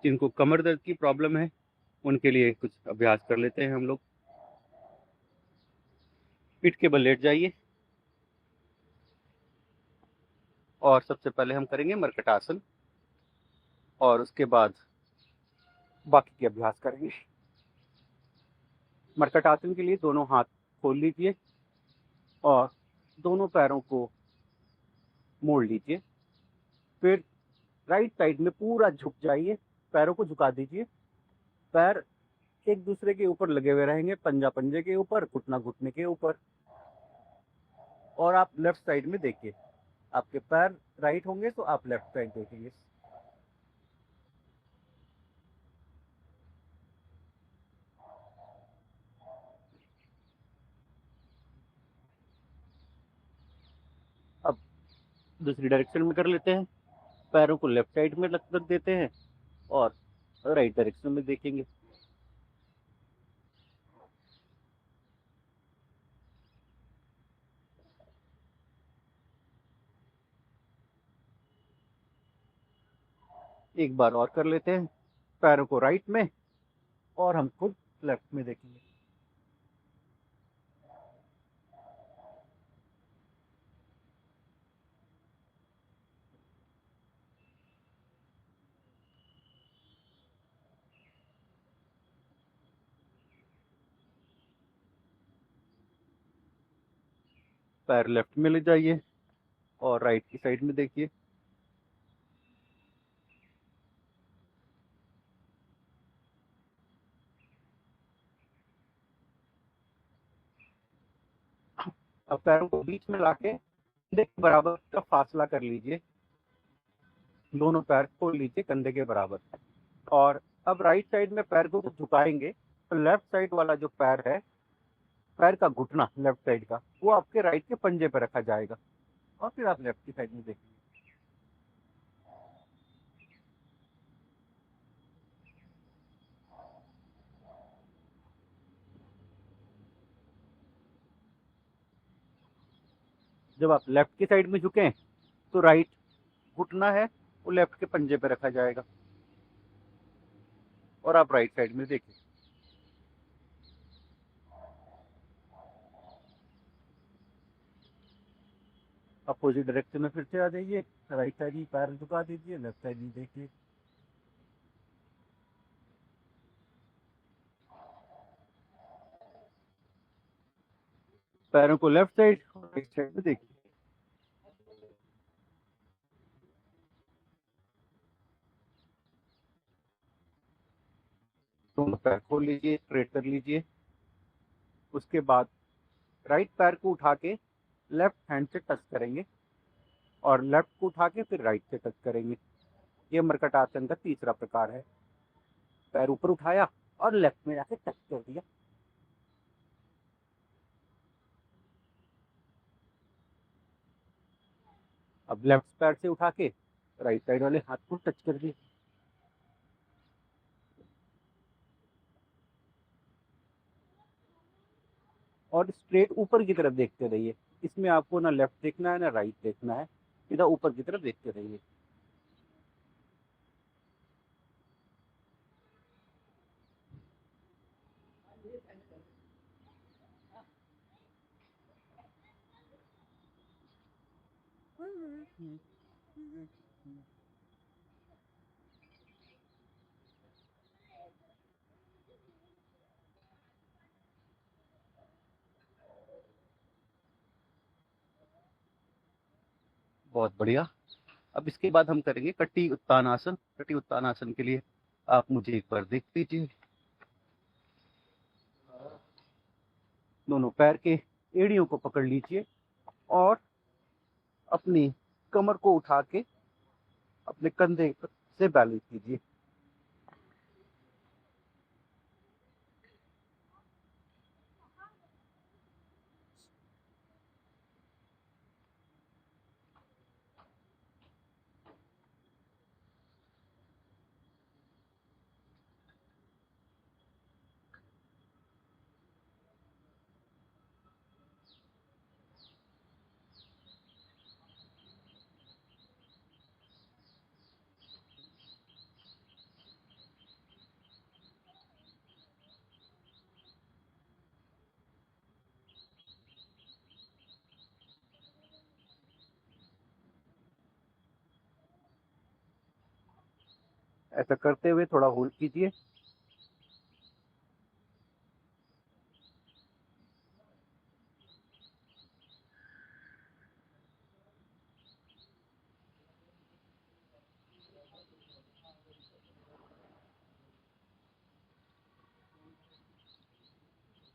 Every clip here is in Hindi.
जिनको कमर दर्द की प्रॉब्लम है उनके लिए कुछ अभ्यास कर लेते हैं हम लोग। पीठ के बल लेट जाइए और सबसे पहले हम करेंगे मरकटासन और उसके बाद बाकी के अभ्यास करेंगे। मरकटासन के लिए दोनों हाथ खोल लीजिए और दोनों पैरों को मोड़ लीजिए। फिर राइट साइड में पूरा झुक जाइए, पैरों को झुका दीजिए। पैर एक दूसरे के ऊपर लगे हुए रहेंगे, पंजा पंजे के ऊपर, घुटना घुटने के ऊपर। और आप लेफ्ट साइड में देखिए, आपके पैर राइट होंगे तो आप लेफ्ट साइड देखेंगे। अब दूसरी डायरेक्शन में कर लेते हैं। पैरों को लेफ्ट साइड में रख देते हैं और राइट डायरेक्शन में देखेंगे। एक बार और कर लेते हैं, पैरों को राइट में और हम खुद लेफ्ट में देखेंगे। पैर लेफ्ट में ले जाइए और राइट की साइड में देखिए। अब पैरों को बीच में लाके कंधे के बराबर का फासला कर लीजिए। दोनों पैर खोल लीजिए कंधे के बराबर। और अब राइट साइड में पैर को झुकाएंगे तो लेफ्ट साइड वाला जो पैर है, पैर का घुटना लेफ्ट साइड का, वो आपके राइट के पंजे पर रखा जाएगा और फिर आप लेफ्ट की साइड में देखेंगे। जब आप लेफ्ट की साइड में झुकें तो राइट घुटना है वो लेफ्ट के पंजे पे रखा जाएगा और आप राइट साइड में देखिए। अपोजिट डायरेक्शन में फिर से आ जाइए, राइट साइड ही पैर झुका दीजिए, लेफ्ट साइड ही देखिए। पैरों को लेफ्ट साइड और राइट साइड में देखिए। दोनों पैर खोल लीजिए, स्ट्रेट कर लीजिए। उसके बाद राइट पैर को उठा के लेफ्ट हैंड से टच करेंगे और लेफ्ट को उठा के फिर राइट से टच करेंगे। ये मरकट आसन का तीसरा प्रकार है। पैर ऊपर उठाया और लेफ्ट में जाके टच कर दिया। अब लेफ्ट पैर से उठा के राइट साइड वाले हाथ को टच कर दिया। और स्ट्रेट ऊपर की तरफ देखते रहिए। इसमें आपको ना लेफ्ट देखना है ना राइट देखना है, सीधा ऊपर की तरफ देखते रहिए। बहुत बढ़िया। अब इसके बाद हम करेंगे कटी उत्तान आसन। कटी उत्तान आसन के लिए आप मुझे एक बार देख लीजिए। दोनों पैर के एड़ियों को पकड़ लीजिए और अपनी कमर को उठा के अपने कंधे से बैलेंस कीजिए। ऐसा करते हुए थोड़ा होल्ड कीजिए।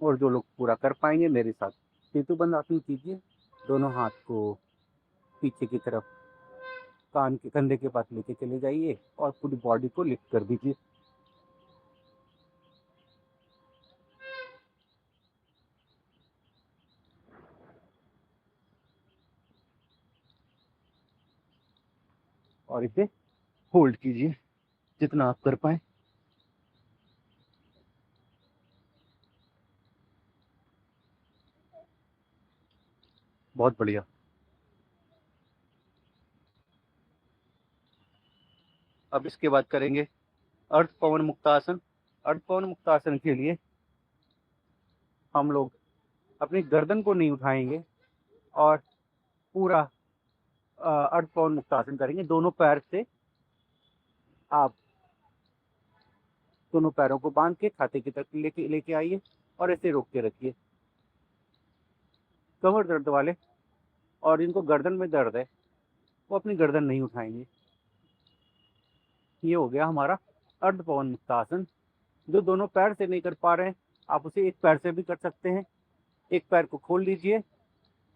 और जो लोग पूरा कर पाएंगे मेरे साथ, सेतु बंद आसन कीजिए। दोनों हाथ को पीछे की तरफ कान के कंधे के पास लेके चले जाइए और पूरी बॉडी को लिफ्ट कर दीजिए। और इसे होल्ड कीजिए जितना आप कर पाए। बहुत बढ़िया। अब इसके बाद करेंगे अर्ध पवन मुक्तासन। अर्ध पवन मुक्तासन के लिए हम लोग अपनी गर्दन को नहीं उठाएंगे और पूरा अर्ध पवन मुक्तासन करेंगे। दोनों पैर से आप दोनों पैरों को बांध के छाती की तरफ लेके लेके आइए और ऐसे रोक के रखिए। कमर दर्द वाले और जिनको गर्दन में दर्द है वो अपनी गर्दन नहीं उठाएंगे। ये हो गया हमारा अर्ध पवन मुक्तासन। जो दोनों पैर से नहीं कर पा रहे हैं, आप उसे एक पैर से भी कर सकते हैं। एक पैर को खोल लीजिए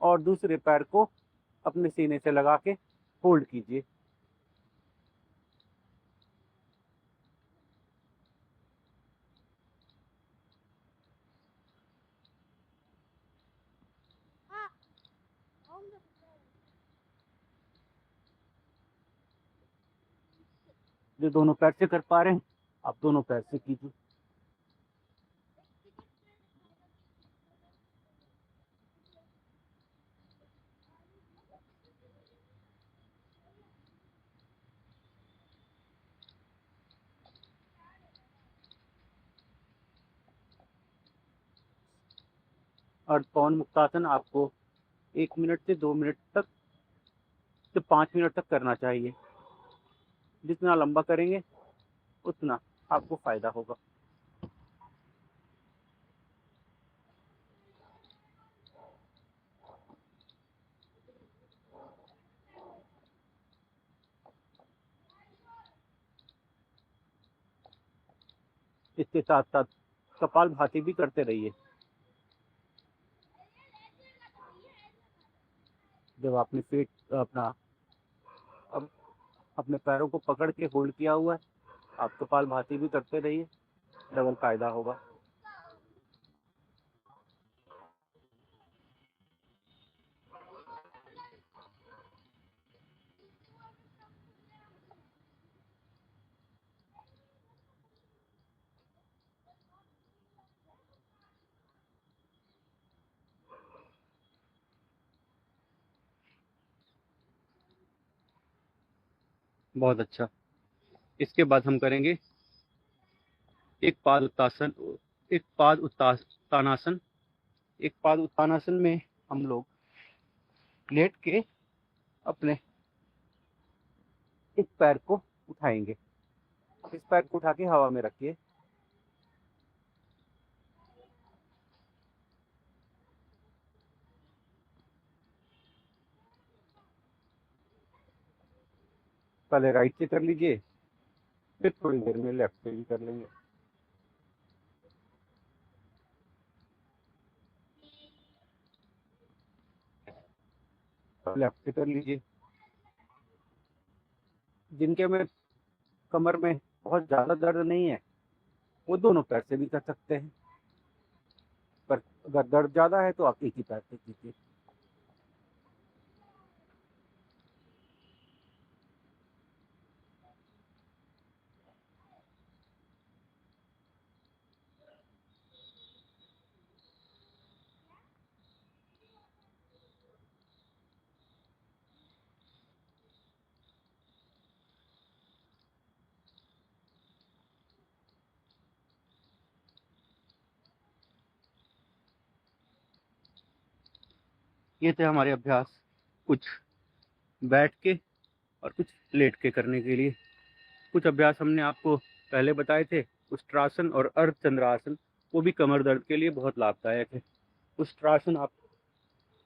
और दूसरे पैर को अपने सीने से लगा के होल्ड कीजिए। जो दोनों पैर से कर पा रहे हैं, आप दोनों पैर से कीजिए। अर्ध पवन मुक्तासन आपको 1 मिनट से 2 मिनट तक से 5 मिनट तक करना चाहिए। जितना लंबा करेंगे उतना आपको फायदा होगा। इसके साथ साथ कपाल भाती भी करते रहिए। जब आपने पेट अब अपने पैरों को पकड़ के होल्ड किया हुआ है, आप कपाल भाती भी करते रहिए, डबल फायदा होगा। बहुत अच्छा। इसके बाद हम करेंगे एक पाद उत्तासन। एक पाद उत्तानासन। एक पाद उत्तानासन में हम लोग लेट के अपने एक पैर को उठाएंगे। इस पैर को उठा के हवा में रखिए। पहले राइट से कर लीजिए, फिर थोड़ी देर में लेफ्ट से भी कर लेंगे। लेफ्ट से कर लीजिए। जिनके में कमर में बहुत ज़्यादा दर्द नहीं है, वो दोनों पैर से भी कर सकते हैं, पर अगर दर्द ज़्यादा है तो आप एक ही पैर से कीजिए। ये थे हमारे अभ्यास, कुछ बैठ के और कुछ लेट के करने के लिए। कुछ अभ्यास हमने आपको पहले बताए थे, उष्ट्रासन और अर्धचंद्रासन, वो भी कमर दर्द के लिए बहुत लाभदायक है। उष्ट्रासन आप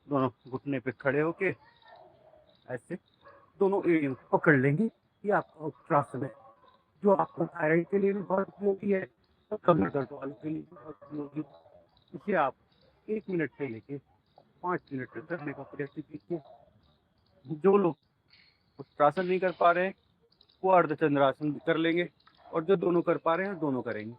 दोनों घुटने पे खड़े होके ऐसे दोनों एड़ियों को पकड़ लेंगे, ये आपका उष्ट्रासन है, जो आपको थायराइड के लिए भी बहुत उपयोगी है और कमर दर्द वालों के लिए भी बहुत उपयोगी है। इसे आप 1 मिनट से लेके 5 मिनट तक करने का प्रयास कीजिए। जो लोग उष्ट्रासन नहीं कर पा रहे हैं वो अर्धचंद्रासन कर लेंगे, और जो दोनों कर पा रहे हैं दोनों करेंगे।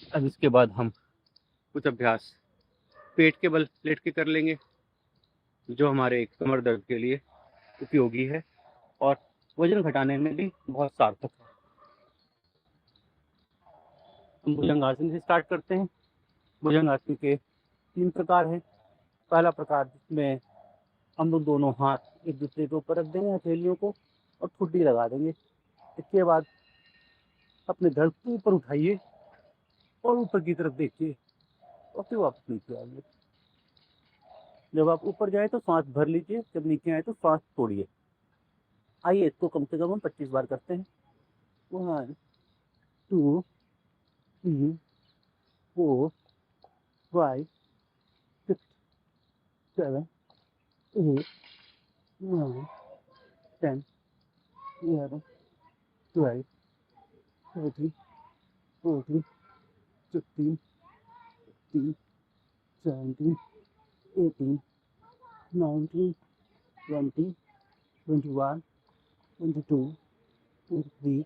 अब इसके बाद हम कुछ अभ्यास पेट के बल लेट के कर लेंगे, जो हमारे कमर दर्द के लिए उपयोगी है और वजन घटाने में भी बहुत सार्थक है। हम भुजंगासन से स्टार्ट करते हैं। भुजंगासन के 3 प्रकार हैं। पहला प्रकार जिसमें हम लोग दोनों हाथ एक दूसरे के ऊपर रख देंगे, हथेलियों को, और ठुड्डी लगा देंगे। इसके बाद अपने धड़ को ऊपर उठाइए और ऊपर की तरफ देखिए, और फिर वापस नीचे आइए। जब आप ऊपर जाए तो सांस भर लीजिए, जब नीचे आए तो सांस छोड़िए। आइए इसको कम से कम हम 25 बार करते हैं। 1 2 3 4 5 6 7 8 9 10 11 12 13 14 15 16 17 18 19 20 21 22 23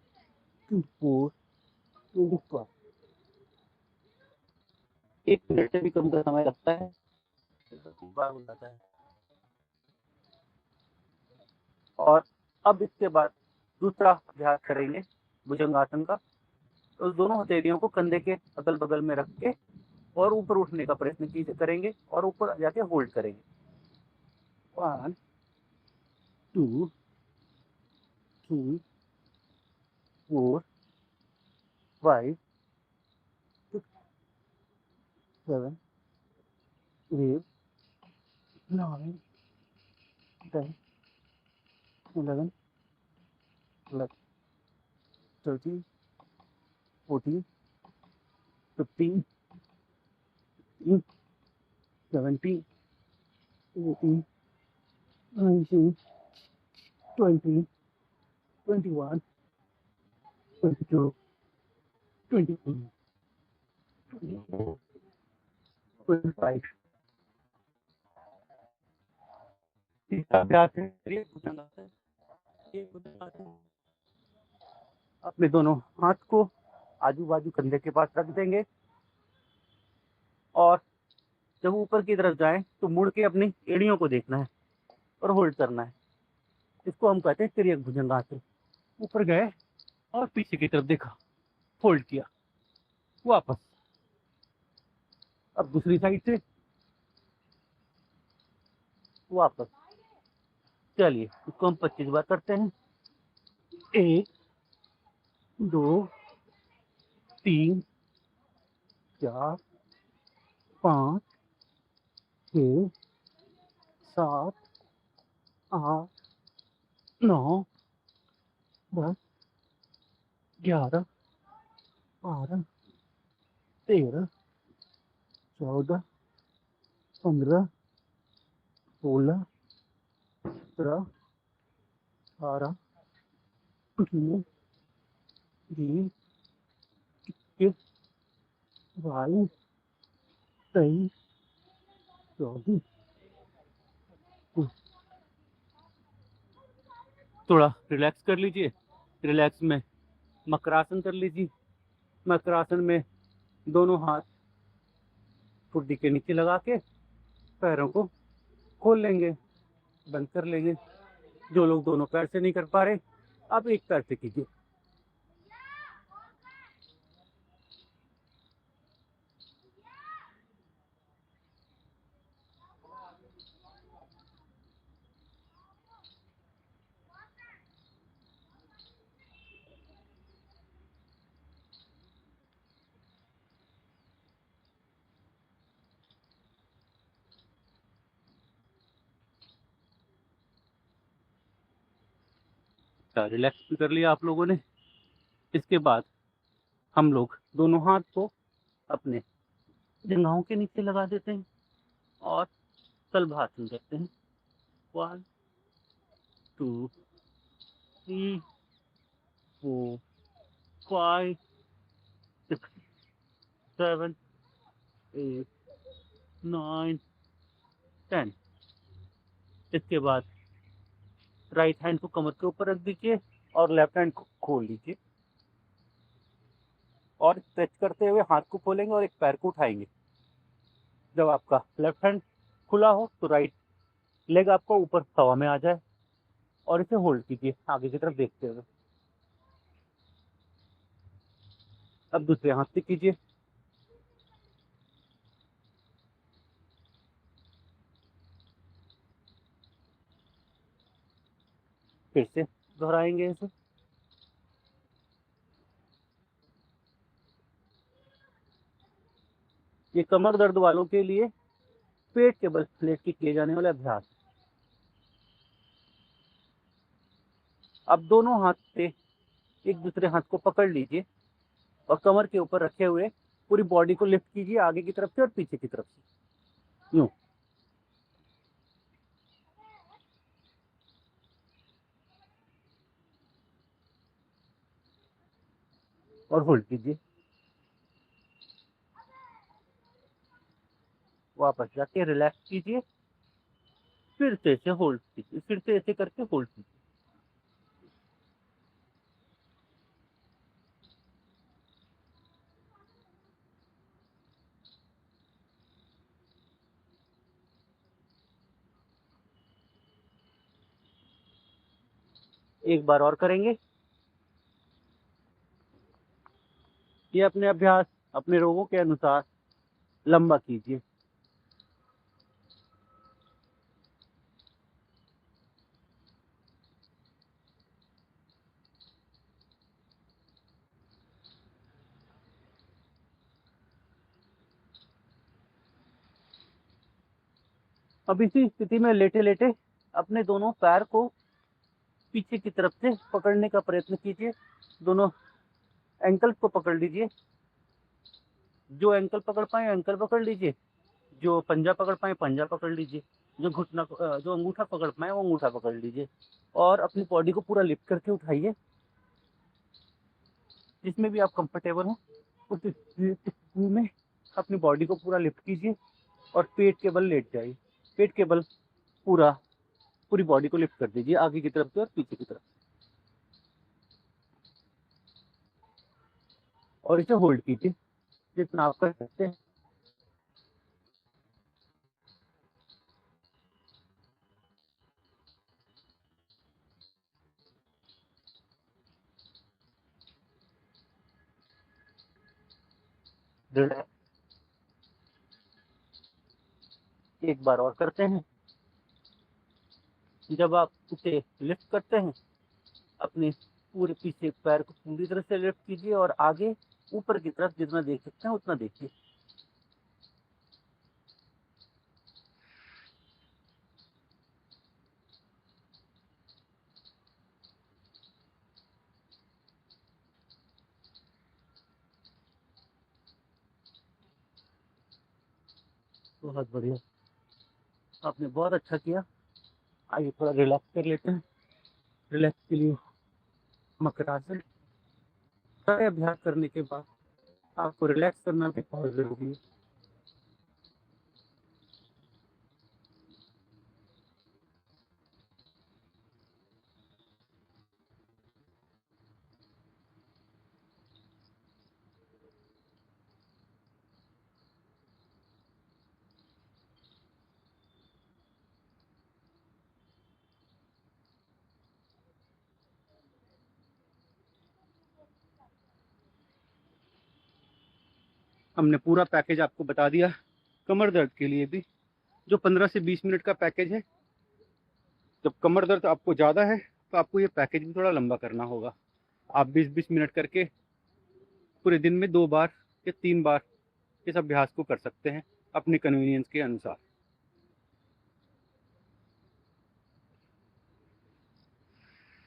24 25। 1 मिनट से भी कम का समय लगता है, बार हो जाता है। और अब इसके बाद दूसरा अभ्यास करेंगे भुजंगासन का। तो दोनों हथेलियों को कंधे के अगल बगल में रख के और ऊपर उठने का प्रयत्न करेंगे और ऊपर जाके होल्ड करेंगे। 1 2 3 4 5 6 7 8 9 10 11 12 13 14 15 16 17 18 19 20 21 22 23 24 25। तीसरा अभ्यास है भुजंगासन। ये भुजंगासन अपने दोनों हाथ को आजू बाजू कंधे के पास रख देंगे, और जब ऊपर की तरफ जाए तो मुड़ के अपनी एड़ियों को देखना है और होल्ड करना है। इसको हम कहते हैं तिर्यक भुजंगासन। ऊपर गए और पीछे की तरफ देखा, होल्ड किया, वापस। अब दूसरी साइड से वापस। चलिए इसको हम 25 बार करते हैं। 1 2 3 4 5 6 7 8 9 10 11 12 13 14 15 16 17 18 19 20 21 22 23 24। थोड़ा रिलैक्स कर लीजिए। रिलैक्स में मकरासन कर लीजिए। मकरासन में दोनों हाथ ठुड्डी के नीचे लगा के पैरों को खोल लेंगे, बंद कर लेंगे। जो लोग दोनों पैर से नहीं कर पा रहे, अब एक पैर से कीजिए। रिलैक्स भी कर लिया आप लोगों ने। इसके बाद हम लोग दोनों हाथ को अपने जंघाओं के नीचे लगा देते हैं और तलभासन करते हैं। 1 2 3 4 5 6 7 8 9 10। इसके बाद राइट हैंड को कमर के ऊपर रख दीजिए और लेफ्ट हैंड को खोल लीजिए और स्ट्रेच करते हुए हाथ को खोलेंगे और एक पैर को उठाएंगे। जब आपका लेफ्ट हैंड खुला हो तो राइट लेग आपको ऊपर हवा में आ जाए और इसे होल्ड कीजिए आगे की तरफ देखते हुए। अब दूसरे हाथ से कीजिए। फिर से दोहराएंगे इसे। ये कमर दर्द वालों के लिए पेट के बल लेट के किए जाने वाले अभ्यास। अब दोनों हाथ से एक दूसरे हाथ को पकड़ लीजिए और कमर के ऊपर रखे हुए पूरी बॉडी को लिफ्ट कीजिए आगे की तरफ से और पीछे की तरफ से यूं। और होल्ड कीजिए। वापस जाके रिलैक्स कीजिए। फिर से ऐसे होल्ड कीजिए। फिर से ऐसे करके होल्ड कीजिए। एक बार और करेंगे। ये अपने अभ्यास अपने रोगों के अनुसार लंबा कीजिए। अब इसी स्थिति में लेटे लेटे अपने दोनों पैर को पीछे की तरफ से पकड़ने का प्रयत्न कीजिए। दोनों एंकल को पकड़ लीजिए। जो एंकल पकड़ पाए एंकल पकड़ लीजिए। जो पंजा पकड़ पाए पंजा पकड़ लीजिए। जो घुटना जो अंगूठा पकड़ पाए वो अंगूठा पकड़ लीजिए और अपनी बॉडी को पूरा लिफ्ट करके उठाइए जिसमें भी आप कंफर्टेबल हो उस स्थिति में अपनी बॉडी को पूरा लिफ्ट कीजिए और पेट के बल लेट जाइए। पेट के बल पूरा पूरी बॉडी को लिफ्ट कर दीजिए आगे की तरफ से और पीछे की तरफ और इसे होल्ड कीजिए जितना आप कर सकते हैं। एक बार और करते हैं। जब आप उसे लिफ्ट करते हैं अपने पूरे पीछे पैर को पूरी तरह से लिफ्ट कीजिए और आगे ऊपर की तरफ जितना देख सकते हैं उतना देखिए। बहुत बढ़िया। आपने बहुत अच्छा किया। आइए थोड़ा रिलैक्स कर लेते हैं। रिलैक्स के लिए मकरासन। सारे अभ्यास करने के बाद आपको रिलैक्स करना भी बहुत जरूरी है। हमने पूरा पैकेज आपको बता दिया। कमर दर्द के लिए भी जो 15 से 20 मिनट का पैकेज है, जब कमर दर्द आपको ज़्यादा है तो आपको ये पैकेज भी थोड़ा लंबा करना होगा। आप 20-20 मिनट करके पूरे दिन में 2 बार या 3 बार इस अभ्यास को कर सकते हैं अपने कन्वीनियंस के अनुसार।